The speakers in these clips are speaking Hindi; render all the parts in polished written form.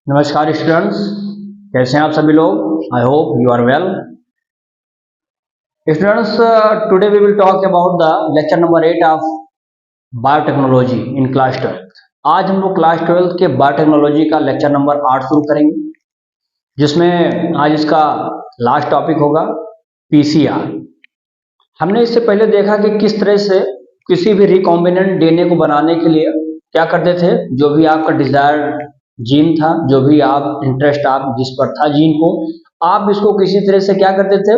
नमस्कार स्टूडेंट्स, कैसे हैं आप सभी लोग। I hope you are well. Students, today we will talk about the lecture number 8 of biotechnology in class 12। आज हम लोग क्लास 12 के बायोटेक्नोलॉजी का लेक्चर नंबर 8 शुरू करेंगे, जिसमें आज इसका लास्ट टॉपिक होगा पीसीआर। हमने इससे पहले देखा कि किस तरह से किसी भी रिकॉम्बिनेंट डीएनए को बनाने के लिए क्या करते थे। जो भी आपका डिजायर्ड जीन था, जो भी आप इंटरेस्ट आप जिस पर था जीन को, आप इसको किसी तरह से क्या करते थे,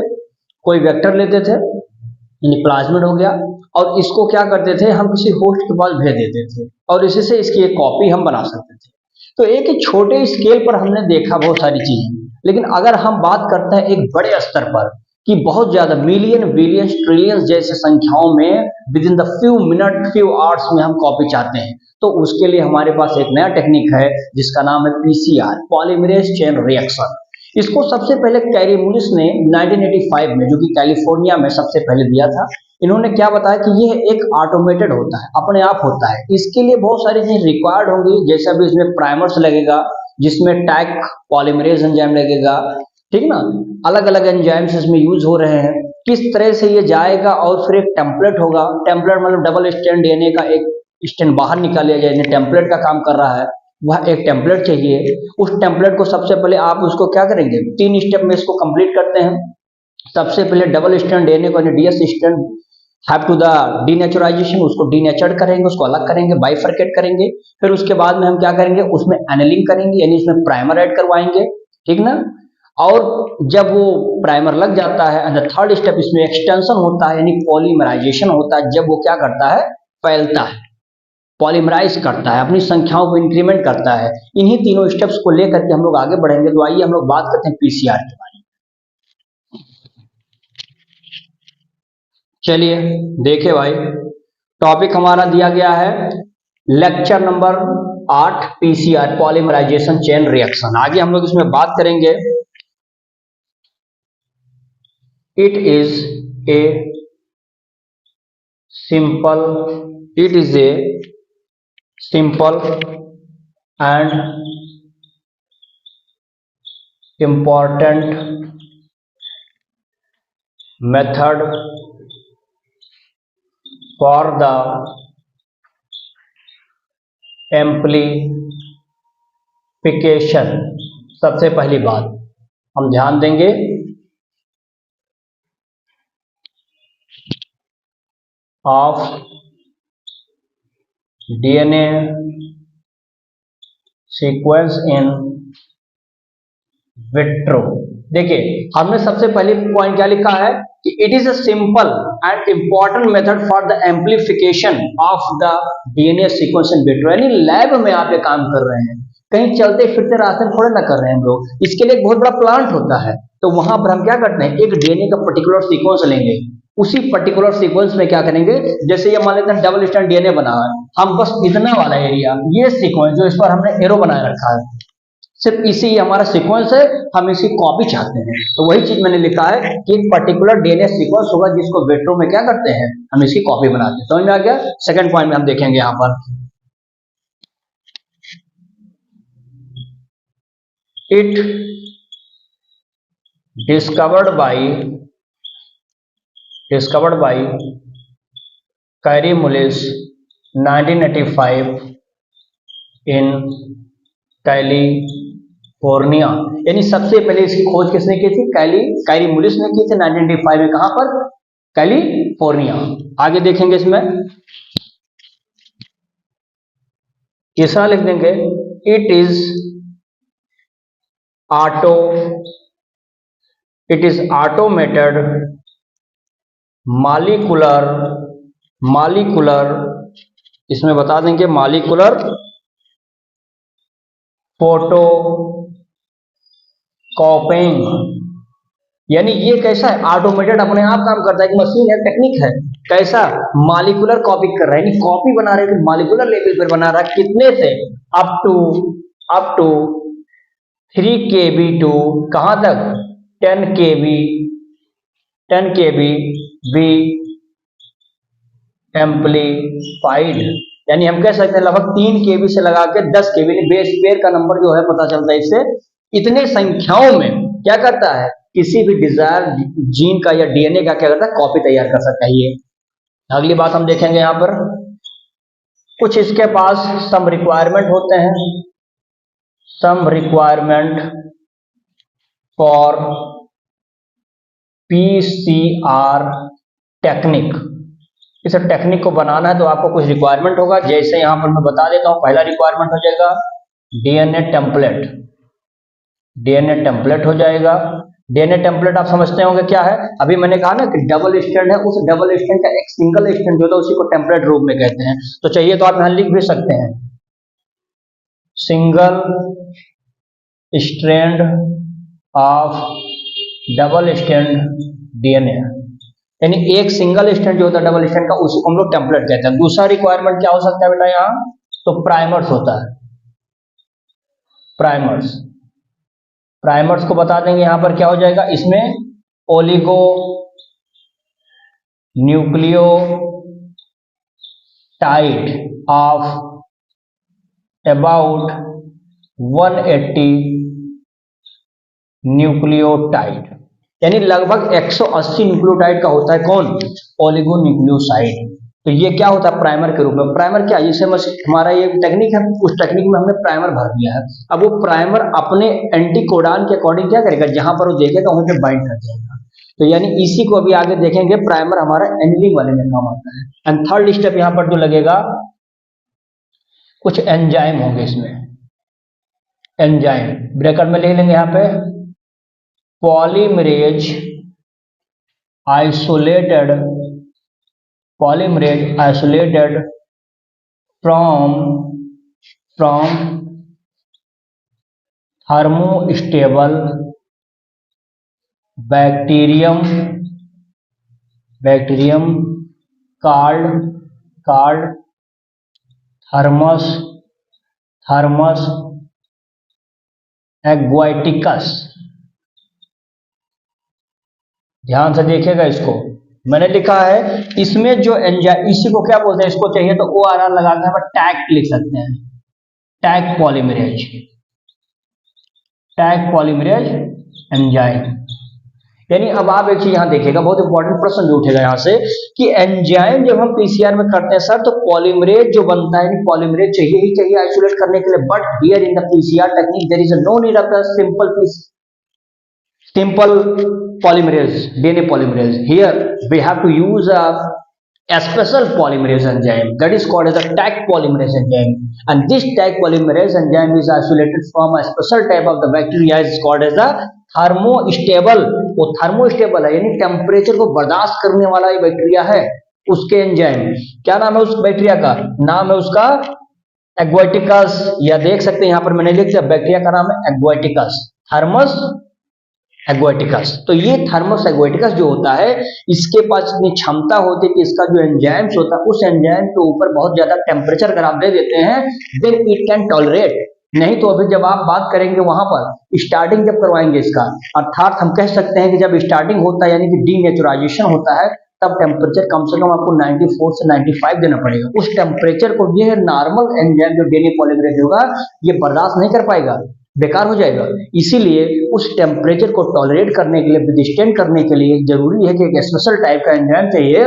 कोई वेक्टर लेते थे, यानी प्लाज्मिड हो गया, और इसको क्या करते थे, हम किसी होस्ट के पास भेज देते थे और इसी से इसकी एक कॉपी हम बना सकते थे। तो एक ही छोटे स्केल पर हमने देखा बहुत सारी चीजें, लेकिन अगर हम बात करते हैं एक बड़े स्तर पर कि बहुत ज्यादा मिलियन बिलियन ट्रिलियन जैसे संख्याओं में with in the few minute few hours में हम कॉपी चाहते हैं, तो उसके लिए हमारे पास एक नया टेक्निक है जिसका नाम है पीसीआर, पॉलीमरेज चेन रिएक्शन। इसको सबसे पहले कैरी मुलिस ने 1985 में, जो कि कैलिफोर्निया में सबसे पहले दिया था, इन्होंने क्या बताया कि यह एक ऑटोमेटेड होता है, अपने आप होता है। इसके लिए बहुत सारी चीज रिक्वायर्ड होंगी, जैसा भी इसमें प्राइमर्स लगेगा, जिसमें टैग पॉलीमरेज एंजाइम लगेगा, ठीक ना। अलग अलग एंजाइम्स इसमें यूज हो रहे हैं, किस तरह से ये जाएगा, और फिर एक टेम्पलेट होगा। टेम्पलेट मतलब डबल स्टैंड डीएनए का एक स्टैंड बाहर निकाल लिया जाए, टेम्पलेट का काम कर रहा है, वह एक टेम्पलेट चाहिए। उस टेम्पलेट को सबसे पहले आप उसको क्या करेंगे, 3 स्टेप में इसको कंप्लीट करते हैं। सबसे पहले डबल स्टैंड डीएनए को DS stand have to the denaturisation, उसको डीनेचर्ड करेंगे, उसको अलग करेंगे, बाइफरकेट करेंगे। फिर उसके बाद में हम क्या करेंगे, उसमें एनेलिंग करेंगे, यानी इसमें प्राइमर ऐड करवाएंगे, ठीक ना। और जब वो प्राइमर लग जाता है, एंड थर्ड स्टेप इसमें एक्सटेंशन होता है, यानी पॉलीमराइजेशन होता है। जब वो क्या करता है, फैलता है, पॉलीमराइज करता है, अपनी संख्याओं को इंक्रीमेंट करता है। इन्हीं तीनों स्टेप्स को लेकर के हम लोग आगे बढ़ेंगे। तो आइए हम लोग बात करते हैं पीसीआर के बारे में। चलिए देखिए भाई, टॉपिक हमारा दिया गया है lecture number 8 PCR, polymerisation chain reaction. आगे हम लोग इसमें बात करेंगे। It is a simple, it is a simple and important method for the amplification। सबसे पहली बात हम ध्यान देंगे, of DNA sequence in vitro. देखिए, हमने सबसे पहले पॉइंट क्या लिखा है कि it is a simple and important method for the amplification of the DNA sequence in vitro. यानी लैब में आप ये काम कर रहे हैं, कहीं चलते फिरते रास्ते में थोड़े ना कर रहे हैं हम लोग। इसके लिए एक बहुत बड़ा प्लांट होता है, तो वहां पर हम क्या करते हैं, एक डीएनए का पर्टिकुलर सीक्वेंस लेंगे, उसी पर्टिकुलर सीक्वेंस में क्या करेंगे, जैसे ये मान लेते हैं डबल स्टैंड डीएनए बना है, हम बस इतना वाला एरिया, ये सीक्वेंस जो इस पर हमने एरो बनाए रखा है, सिर्फ इसी हमारा सीक्वेंस है, हम इसकी कॉपी चाहते हैं। तो वही चीज मैंने लिखा है कि एक पर्टिकुलर डीएनए सीक्वेंस होगा जिसको विट्रो में क्या करते हैं, हम इसकी कॉपी बनाते हैं। समझ में आ गया। सेकंड पॉइंट में हम देखेंगे यहां पर, it discovered by carry मुलिस 1985 in California. यानी सबसे पहले इसकी खोज किसने की थी, कैरी मुलिस ने की थी 1985 में। कहां पर, कैलिफोर्निया। आगे देखेंगे इसमें, तीसरा लिख देंगे, इट इज ऑटोमेटेड मॉलिक्यूलर, इसमें बता देंगे मॉलिक्यूलर फोटो कॉपिंग। यानी ये कैसा है, ऑटोमेटेड, अपने आप काम करता है, एक मशीन है, टेक्निक है। कैसा, मॉलिक्यूलर कॉपी कर रहा है, यानी कॉपी बना रहे हैं, मॉलिक्यूलर लेवल पर बना रहा है। कितने से, अप टू 3 kb टू कहां तक, 10 kb भी एम्प्लीफाइड, यानी हम कह सकते हैं लगभग 3 केबी से लगा के 10 केबी बेस पेयर का नंबर जो है पता चलता है इससे। इतने संख्याओं में क्या करता है, किसी भी डिजायर जीन का या डीएनए का क्या करता है, कॉपी तैयार कर सकता है ये। अगली बात हम देखेंगे यहां पर कुछ इसके पास सम रिक्वायरमेंट होते हैं, some requirement for PCR technique. इस टेक्निक को बनाना है तो आपको कुछ रिक्वायरमेंट होगा, जैसे यहां पर मैं बता देता हूं। पहला रिक्वायरमेंट हो जाएगा डीएनए टेम्पलेट, डीएनए टेम्पलेट हो जाएगा। डीएनए टेम्पलेट आप समझते होंगे क्या है, अभी मैंने कहा ना कि डबल स्टैंड है, उस डबल स्टैंड का एक सिंगल स्टैंड जो होता है उसी को टेम्पलेट रूप में कहते हैं। तो चाहिए तो आप यहां लिख भी सकते हैं single strand of double stand DNA, यानी एक सिंगल स्टैंड जो होता है डबल स्टैंड का उसी को हम लोग टेम्पलेट कहते हैं। दूसरा रिक्वायरमेंट क्या हो सकता है बेटा यहाँ, तो प्राइमर्स होता है, प्राइमर्स। प्राइमर्स को बता देंगे यहां पर क्या हो जाएगा, इसमें oligo nucleotide of about 180 nucleotide, यानी लगभग 180 न्यूक्लियोटाइड का होता है कौन, ओलिगो न्यूक्लियोसाइड। तो ये क्या होता है प्राइमर के रूप में। प्राइमर क्या है, जैसे हमारा ये टेक्निक है, उस टेक्निक में हमने प्राइमर भर दिया है। अब वो प्राइमर अपने एंटीकोडान के अकॉर्डिंग क्या करेगा, जहां पर वो देखेगा वहीं पे बाइंड कर जाएगा। तो यानी इसी को अभी आगे देखेंगे, प्राइमर हमारा एनिलिंग वाले में काम आता है। एंड थर्ड स्टेप यहां पर जो लगेगा, कुछ एंजाइम होंगे इसमें, एंजाइम ब्रैकेट में लिख लेंगे यहां पे, polymerase isolated, polymerase isolated from thermostable bacterium called thermus aquaticus। ध्यान से देखिएगा इसको, मैंने लिखा है इसमें जो एंजाइम, इसी को क्या बोलते हैं, इसको चाहिए तो ORR लगा के हम टैग लिख सकते हैं, tag polymerase, tag polymerase enzyme. यानी अब आप एक चीज यहां देखिएगा, बहुत इंपॉर्टेंट प्रश्न जो उठेगा यहां से कि एंजाइम जब हम पीसीआर में करते हैं सर, तो पॉलीमरेज जो बनता है, पॉलीमरेज चाहिए ही चाहिए आइसोलेट करने के लिए। But here in the PCR technique there is no need of the simple polymerase, DNA polymerase. Here we have to use a special polymerase enzyme that is called as a tag polymerase enzyme, and this tag polymerase enzyme is isolated from a special type of the bacteria is called as the thermostable। वो thermostable है, यानी टेम्परेचर को बर्दाश्त करने वाला ये बैक्टीरिया है, उसके एंजाइम। क्या नाम है उस बैक्टीरिया का, नाम है उसका एग्वाटिकस। या देख सकते हैं यहां पर मैंने लिख दिया, बैक्टीरिया का नाम है एग्वाटिकस, थर्मस एग्वाटिकस। तो ये थर्मस एग्वाटिकस जो होता है, इसके पास इतनी क्षमता होती है कि इसका जो एंजाइम्स होता है, उस एंजाइम के ऊपर बहुत ज्यादा टेम्परेचर अगर आप दे देते हैं, देन इट कैन टॉलरेट। नहीं तो अभी जब आप बात करेंगे वहां पर स्टार्टिंग जब करवाएंगे इसका, अर्थात हम कह सकते हैं कि जब स्टार्टिंग होता है यानी कि डीनेचुराइजेशन होता है, तब टेम्परेचर कम से कम आपको 94 से 95 देना पड़ेगा। उस टेम्परेचर को ये नॉर्मल एंजाइम जो डीएनए पॉलीमरेज होगा ये बर्दाश्त नहीं कर पाएगा, बेकार हो जाएगा। इसीलिए उस टेम्परेचर को टॉलरेट करने के लिए, विदस्टैंड करने के लिए जरूरी है कि एक स्पेशल टाइप का एंजाइम चाहिए।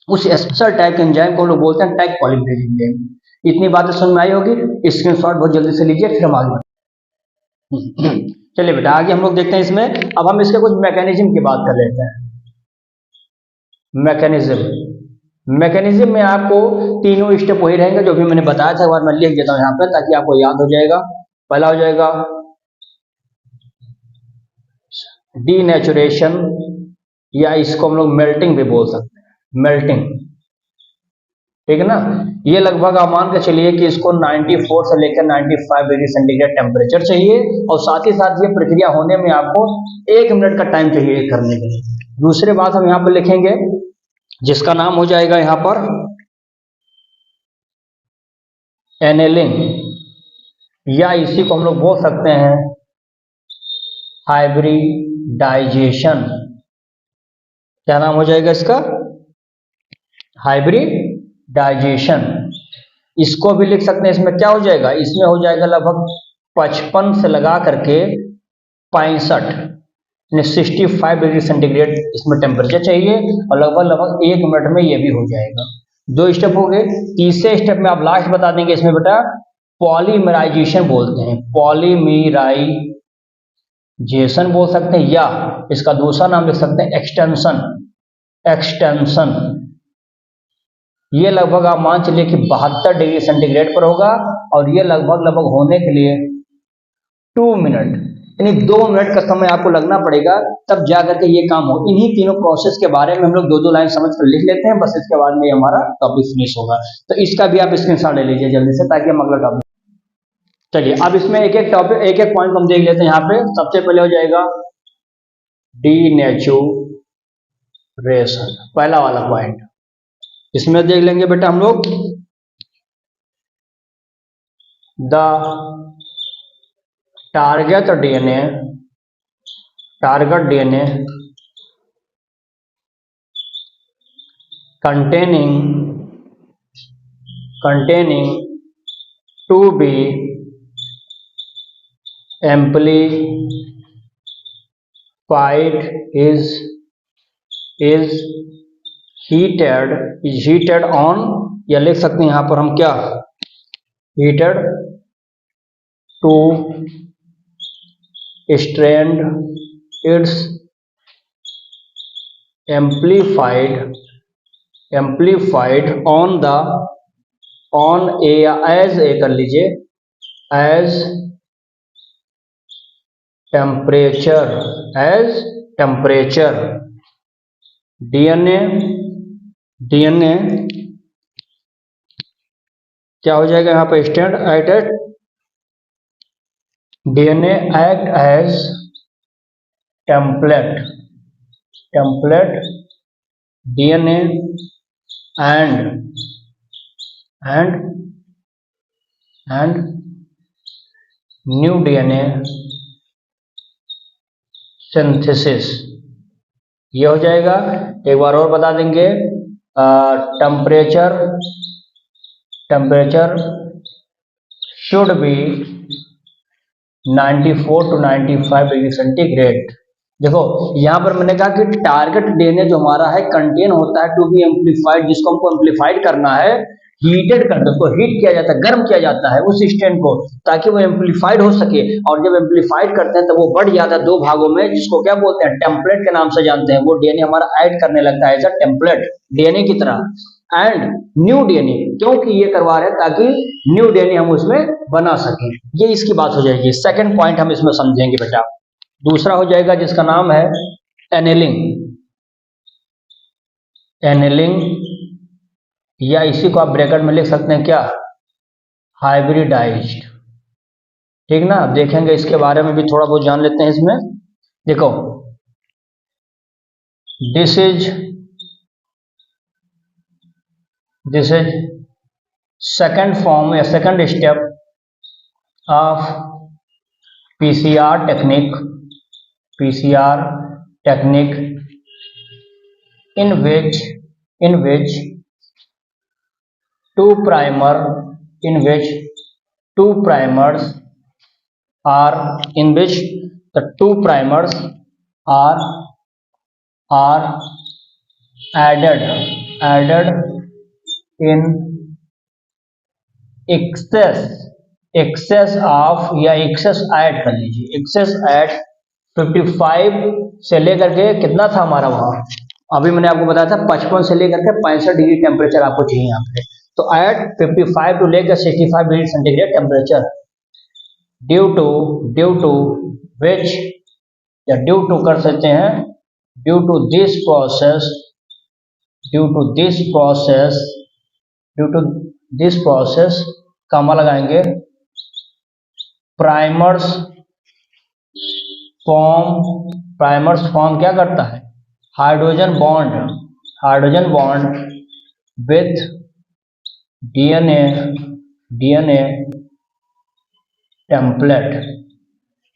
उस स्पेशल टाइप के एंजाइम को हम लोग बोलते हैं टैग पॉलीमरेज एंजाइम। इतनी बातें समझ में आई होगी, स्क्रीनशॉट बहुत जल्दी से लीजिए, फिर हम आगे बढ़ते। चलिए बेटा आगे हम लोग देखते हैं इसमें। अब हम इसके कुछ मैकेनिज्म की बात कर लेते हैं। मैकेनिज्म में आपको तीनों स्टेप वही रहेंगे जो भी मैंने बताया था, एक बार मैं लिख देता हूं यहाँ पे ताकि आपको याद हो जाएगा। पहला हो जाएगा डीनेचुरेशन, या इसको हम लोग मेल्टिंग भी बोल सकते हैं, मेल्टिंग, ठीक है ना। ये लगभग आप मान के चलिए कि इसको 94 से लेकर 95 डिग्री सेंटीग्रेड टेम्परेचर चाहिए, और साथ ही साथ ये प्रक्रिया होने में आपको 1 मिनट का टाइम चाहिए करने के लिए। दूसरी बात हम यहां पर लिखेंगे जिसका नाम हो जाएगा यहां पर एनेलिंग, या इसी को हम लोग बोल सकते हैं हाइब्रिडाइजेशन। क्या नाम हो जाएगा इसका, हाइब्रिडाइजेशन। इसको भी लिख सकते हैं, इसमें क्या हो जाएगा, इसमें हो जाएगा लगभग 55 से लगा करके 65 यानी 65 डिग्री सेंटीग्रेड इसमें टेम्परेचर चाहिए और लगभग 1 मिनट में ये भी हो जाएगा। 2 स्टेप हो गए। तीसरे स्टेप में आप लास्ट बता देंगे इसमें बेटा पॉलीमराइजेशन बोलते हैं, पॉलीमराइजेशन बोल सकते हैं या इसका दूसरा नाम लिख सकते हैं एक्सटेंशन। एक्सटेंशन ये लगभग आप मान चलिए कि 72 डिग्री सेंटीग्रेड पर होगा और ये लगभग होने के लिए 2 मिनट यानी 2 मिनट का समय आपको लगना पड़ेगा, तब जाकर के ये काम हो। इन्हीं तीनों प्रोसेस के बारे में हम लोग 2-2 लाइन समझ कर लिख लेते हैं, बस इसके बाद में हमारा टॉपिक फिनिश होगा। तो इसका भी आप स्क्रीनशॉट ले लीजिए जल्दी से ताकि हम अगला टॉपिक। चलिए अब इसमें एक एक टॉपिक एक एक पॉइंट हम देख लेते हैं। यहाँ पे सबसे पहले हो जाएगा डीनेचुरेशन, पहला वाला पॉइंट। इसमें देख लेंगे बेटा हम लोग the target DNA containing to be amplified is heated on, या लिख सकते हैं यहां पर हम क्या, heated to strand its amplified on a as a कर लीजिए as temperature DNA क्या हो जाएगा यहाँ पे stand at DNA act as template DNA and new DNA synthesis, ये हो जाएगा। एक बार और बता देंगे, temperature should be 94 to 95 degree centigrade. देखो यहाँ पर मैंने कहा कि टारगेट डीएनए जो हमारा है कंटेन होता है टू बी एम्पलीफाइड, जिसको हमको एम्पलीफाइड करना है, हीटेड करते हैं, उसको हीट किया जाता है, गर्म किया जाता है उस स्टैंड को, ताकि वो एम्पलीफाइड हो सके। और जब एम्पलीफाइड करते हैं तो वो बढ़ जाता है 2 भागों में, जिसको क्या बोलते हैं, टेम्पलेट के नाम से जानते हैं। वो डीएनए हमारा ऐड करने लगता है एज अ टेम्पलेट डीएनए की तरह। एंड न्यू डीएनए, क्योंकि ये करवा रहे हैं ताकि न्यू डीएनए हम उसमें बना सकें, ये इसकी बात हो जाएगी। सेकंड पॉइंट हम इसमें समझेंगे बेटा। दूसरा हो जाएगा जिसका नाम है एनेलिंग, या इसी को आप ब्रैकेट में लिख सकते हैं क्या, हाइब्रिडाइज्ड। ठीक ना, देखेंगे इसके बारे में भी थोड़ा बहुत जान लेते हैं इसमें। देखो दिस इज सेकंड फॉर्म या second step of PCR technique in which two primers are added in excess of, या excess ऐड कर लीजिए, excess ऐड 55 से लेकर के कितना था हमारा वहां, अभी मैंने आपको बताया था 55 से लेकर के 65 डिग्री टेम्परेचर आपको चाहिए यहाँ पे। तो ऐड 55 टू लेकर 65 degree centigrade temperature, due to which, या ड्यू टू कर सकते हैं, due to this process comma लगाएंगे, प्राइमर्स फॉर्म क्या करता है, hydrogen bond with DNA template.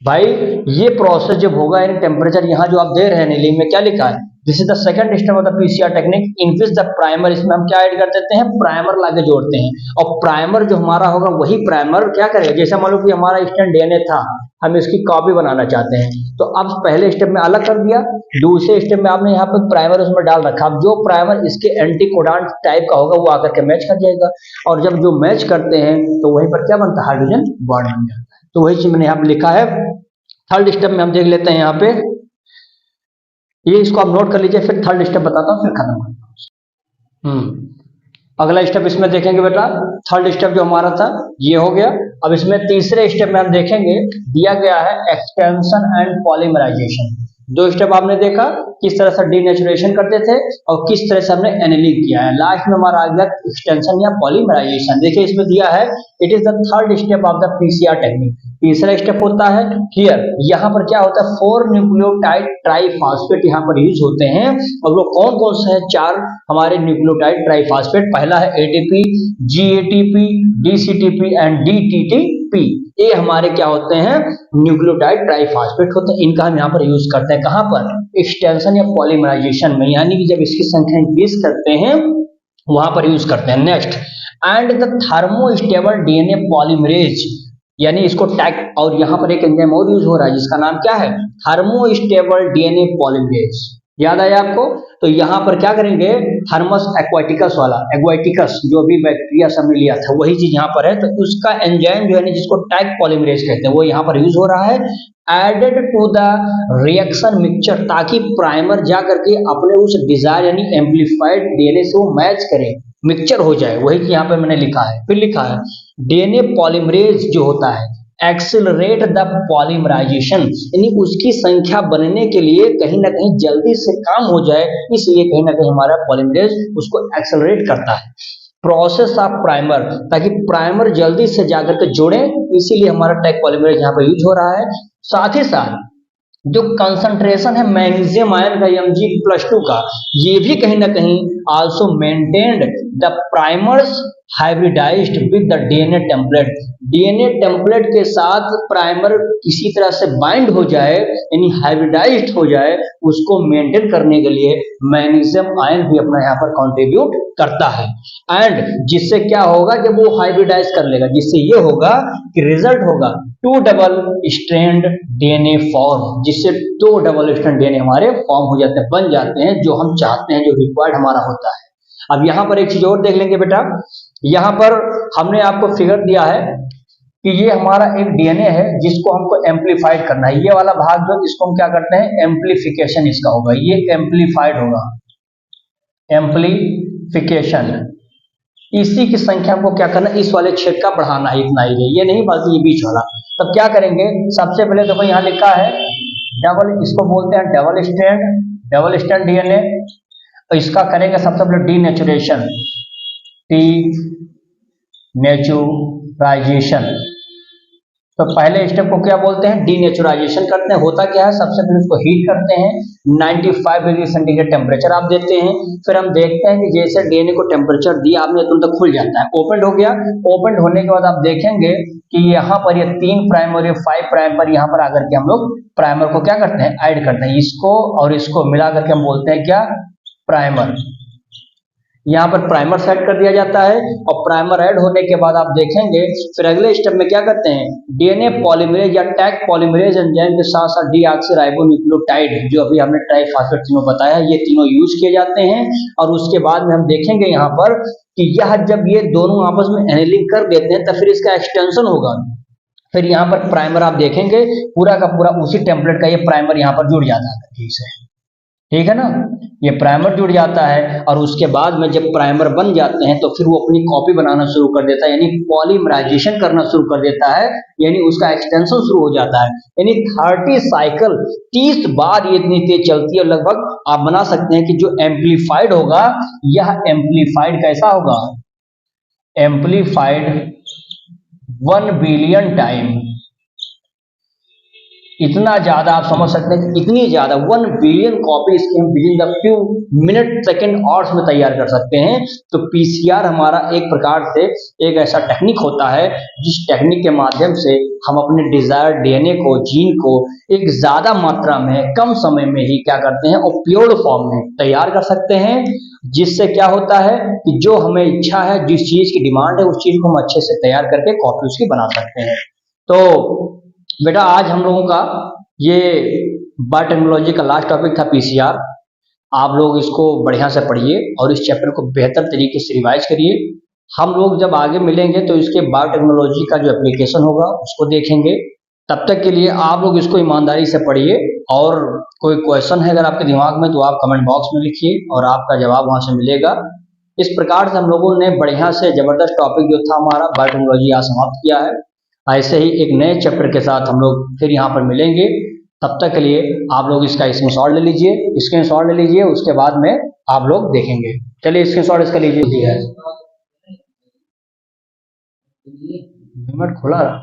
भाई ये प्रोसेस जब होगा, यानी टेम्परेचर यहाँ जो आप दे रहे हैं नीली में क्या लिखा है, this is the second step of the PCR technique, in which the primer, इसमें हम क्या ऐड कर देते हैं, प्राइमर लाके जोड़ते हैं, और प्राइमर जो हमारा होगा वही प्राइमर क्या करेगा, जैसे मान लो कि हमारा स्टैंड डीएनए था, हम इसकी कॉपी बनाना चाहते हैं, तो अब पहले स्टेप में अलग कर दिया, दूसरे स्टेप में आपने यहाँ पर प्राइमर उसमें डाल रखा, अब जो प्राइमर इसके एंटीकोडांट टाइप का होगा वो आकर के मैच कर जाएगा, और जब जो मैच करते हैं तो वहीं पर क्या बनता है, हाइड्रोजन बॉन्ड बन जाता है। तो वही चीज मैंने यहाँ पे लिखा है। थर्ड स्टेप में हम देख लेते हैं यहाँ पे, ये इसको आप नोट कर लीजिए, फिर थर्ड स्टेप बताता हूँ, फिर खत्म करता हूँ। अगला स्टेप इसमें देखेंगे बेटा, थर्ड स्टेप जो हमारा था ये हो गया। अब इसमें तीसरे स्टेप में हम देखेंगे, दिया गया है एक्सटेंशन एंड पॉलीमराइजेशन। दो स्टेप आपने देखा किस तरह से डीनेचुरेशन करते थे और किस तरह से हमने एनिलिंग किया है, लास्ट में हमारा आ गया एक्सटेंशन या पॉलीमराइजेशन। देखिए इसमें दिया है, it is the third step of the PCR technique. तीसरा स्टेप होता है हियर, यहाँ पर क्या होता है, 4 न्यूक्लियोटाइड ट्राइफॉस्फेट यहाँ पर यूज होते हैं, और वो कौन कौन से हैं, 4 हमारे न्यूक्लियोटाइड ट्राइफॉस्फेट। पहला है एटीपी, जीएटीपी, डीसीटीपी एंड डीटीटीपी। ये हमारे क्या होते हैं, न्यूक्लियोटाइड ट्राइफॉस्फेट होते हैं, इनका हम यहाँ पर यूज करते हैं, कहाँ पर, एक्सटेंशन या पॉलीमराइजेशन में, यानी कि जब इसकी संख्या इंक्रीज करते हैं वहां पर यूज करते हैं। Next, and the thermostable DNA polymerase, यानी इसको टैग, और यहाँ पर एक एंजाइम और यूज हो रहा है जिसका नाम क्या है, थर्मोस्टेबल डीएनए पॉलीमरेज। याद आया आपको, तो यहाँ पर क्या करेंगे, थर्मस एक्वाटिकस वाला, एक्वाटिकस जो भी बैक्टीरिया सब ने लिया था वही चीज यहाँ पर है, तो उसका एंजाइम जो है जिसको टैग पॉलीमरेज कहते हैं वो यहाँ पर यूज हो रहा है, added to the reaction mixture, ताकि प्राइमर जा करके अपने उस डिजायर यानी एम्पलीफाइड डीएनए से वो मैच करे, मिक्सचर हो जाए। वही यहाँ पे मैंने लिखा है, फिर लिखा है डीएनए पॉलीमरेज जो होता है एक्सेलरेट द पॉलीमराइजेशन, यानी उसकी संख्या बनने के लिए कहीं ना कहीं जल्दी से काम हो जाए, इसलिए कहीं ना कहीं हमारा पॉलीमरेज उसको एक्सेलरेट करता है। प्रोसेस ऑफ प्राइमर, ताकि प्राइमर जल्दी से जाकर के जोड़े, इसीलिए हमारा टैग पॉलीमरेज यहाँ पर यूज हो रहा है। साथ ही साथ जो कंसंट्रेशन है मैग्नीशियम आयन का Mg+2 का, ये भी कहीं ना कहीं also maintained the primers hybridised with the DNA template, DNA template के साथ प्राइमर किसी तरह से बाइंड हो जाए यानी हाइब्रिडाइज्ड हो जाए, उसको मेंटेन करने के लिए मैग्नीशियम आयन भी अपना यहाँ पर कंट्रीब्यूट करता है। एंड जिससे क्या होगा, जब वो हाइब्रिडाइज कर लेगा, जिससे ये होगा कि रिजल्ट होगा 2 डबल स्ट्रैंड डीएनए फॉर्म, जिससे 2 डबल स्ट्रैंड डीएनए हमारे फॉर्म हो जाते हैं, बन जाते हैं, जो हम चाहते हैं, जो रिक्वायर्ड हमारा होता है। अब यहाँ पर एक चीज और देख लेंगे बेटा, यहाँ पर हमने आपको फिगर दिया है कि ये हमारा एक डीएनए है जिसको हमको एम्पलीफाइड करना है, ये वाला भाग जो इसको हम क्या करते हैं, एम्पलीफिकेशन इसका होगा, ये एम्पलीफाइड होगा, एम्पलीफिकेशन। इसी की संख्या हमको क्या करना है, इस वाले छेद का बढ़ाना है, इतना ही है, ये नहीं बल्कि ये बीच वाला। तब क्या करेंगे, सबसे पहले देखो यहाँ लिखा है डबल, इसको बोलते हैं डबल स्ट्रैंड डीएनए, तो इसका करेंगे सबसे पहले डीनेचुरेशन, डीनेचुराइजेशन। तो पहले स्टेप को क्या बोलते हैं, डीनेचुराइजेशन करते हैं। होता क्या है, सबसे पहले उसको हीट करते हैं, 95 डिग्री सेंटीग्रेड टेम्परेचर आप देते हैं, फिर हम देखते हैं कि जैसे डीएनए को टेम्परेचर दिया आपने तुरंत खुल जाता है, ओपन हो गया। ओपन होने के बाद आप देखेंगे कि यहाँ पर ये 3 प्राइम और ये 5 प्राइम पर यहाँ पर आकर के हम लोग प्राइमर को क्या करते हैं, ऐड करते हैं, इसको और इसको मिला करके हम बोलते हैं क्या, प्राइमर। यहाँ पर प्राइमर सेट कर दिया जाता है, और प्राइमर ऐड होने के बाद आप देखेंगे फिर अगले स्टेप में क्या करते हैं, डीएनए पॉलीमरेज या टैग पॉलीमरेज एंजाइम के साथ साथ डीऑक्सीराइबोन्यूक्लियोटाइड, जो अभी हमने ट्राइफॉस्फेट तीनों बताया, ये तीनों यूज किए जाते हैं। और उसके बाद में हम देखेंगे यहाँ पर कि यह जब ये दोनों आपस में एनिलिंग कर देते हैं, तब फिर इसका एक्सटेंशन होगा। फिर यहाँ पर प्राइमर आप देखेंगे पूरा का पूरा उसी टेम्पलेट का ये प्राइमर यहाँ पर जुड़ जाता है, ठीक से, ठीक है ना, ये प्राइमर जुड़ जाता है। और उसके बाद में जब प्राइमर बन जाते हैं तो फिर वो अपनी कॉपी बनाना शुरू कर देता है, यानी पॉलीमराइजेशन करना शुरू कर देता है, यानी उसका एक्सटेंशन शुरू हो जाता है। यानी 30 साइकिल 30 बार ये इतनी तेज चलती है, लगभग आप बना सकते हैं कि जो एम्पलीफाइड होगा, यह एम्पलीफाइड कैसा होगा, एम्पलीफाइड 1 बिलियन टाइम, इतना ज्यादा आप समझ सकते हैं कि इतनी ज्यादा 1 बिलियन कॉपी इसकी हम with in the few minute second hours में तैयार कर सकते हैं। तो पीसीआर हमारा एक प्रकार से एक ऐसा टेक्निक होता है जिस टेक्निक के माध्यम से हम अपने डिजायर्ड डीएनए को, जीन को एक ज्यादा मात्रा में कम समय में ही क्या करते हैं और प्योर फॉर्म में तैयार कर सकते हैं, जिससे क्या होता है कि जो हमें इच्छा है, जिस चीज की डिमांड है, उस चीज को हम अच्छे से तैयार करके कॉपी उसकी बना सकते हैं। तो बेटा आज हम लोगों का ये बायोटेक्नोलॉजी का लास्ट टॉपिक था पीसीआर। आप लोग इसको बढ़िया से पढ़िए और इस चैप्टर को बेहतर तरीके से रिवाइज करिए। हम लोग जब आगे मिलेंगे तो इसके बायोटेक्नोलॉजी का जो एप्लीकेशन होगा उसको देखेंगे। तब तक के लिए आप लोग इसको ईमानदारी से पढ़िए और कोई क्वेश्चन है अगर आपके दिमाग में तो आप कमेंट बॉक्स में लिखिए और आपका जवाब वहां से मिलेगा। इस प्रकार से हम लोगों ने बढ़िया से जबरदस्त टॉपिक जो था हमारा बायोटेक्नोलॉजी यहाँ समाप्त किया है। ऐसे ही एक नए चैप्टर के साथ हम लोग फिर यहाँ पर मिलेंगे। तब तक के लिए आप लोग इसका स्क्रीनशॉट ले लीजिए, उसके बाद में आप लोग देखेंगे। चलिए स्क्रीनशॉट इसका लीजिए। खुला रहा।